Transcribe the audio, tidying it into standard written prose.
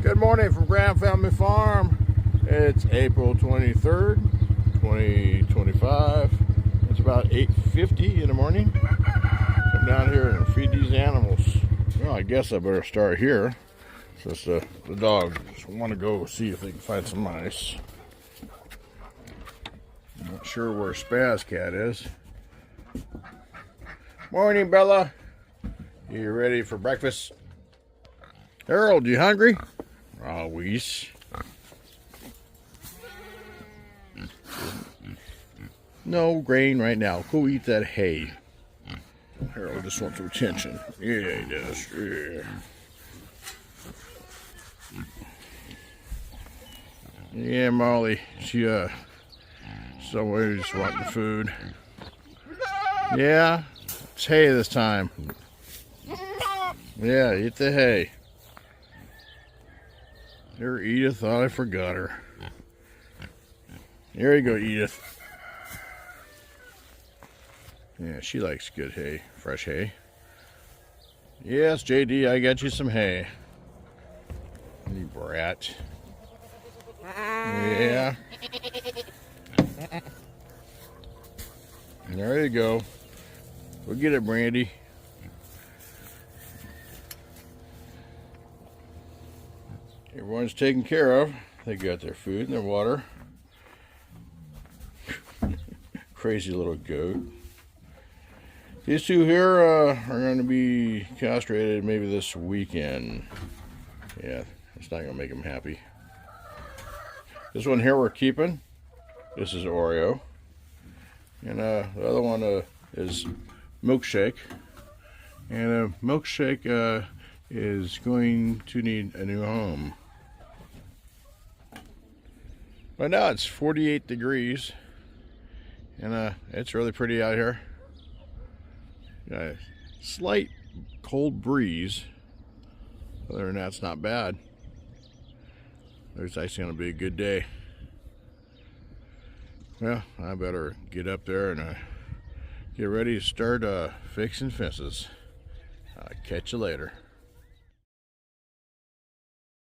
Good morning from Grand Family Farm. It's April 23rd, 2025. It's about 8:50 in the morning. Come down here and feed these animals. Well, I guess I better start here since the dogs want to go see if they can find some mice. I'm not sure where Spaz Cat is. Morning, Bella. You ready for breakfast? Harold, you hungry? Always. No grain right now. Go eat that hay. Harold just wants some attention. Yeah, he does. Yeah. Yeah, Molly. She somebody's wanting food. Yeah, it's hay this time. Yeah, eat the hay. There, Edith. Thought I forgot her. Here you go, Edith. Yeah, she likes good hay, fresh hay. Yes, JD, I got you some hay. You brat. Yeah. There you go. We'll get it, Brandy. Everyone's taken care of. They got their food and their water. Crazy little goat. These two here are going to be castrated maybe this weekend. Yeah, it's not going to make them happy. This one here we're keeping. This is Oreo. And the other one is Milkshake. And Milkshake is going to need a new home. Right now it's 48 degrees. And it's really pretty out here. Got a slight cold breeze. Other than that, it's not bad. There's actually going to be a good day. Well, I better get up there and get ready to start fixing fences. I'll catch you later.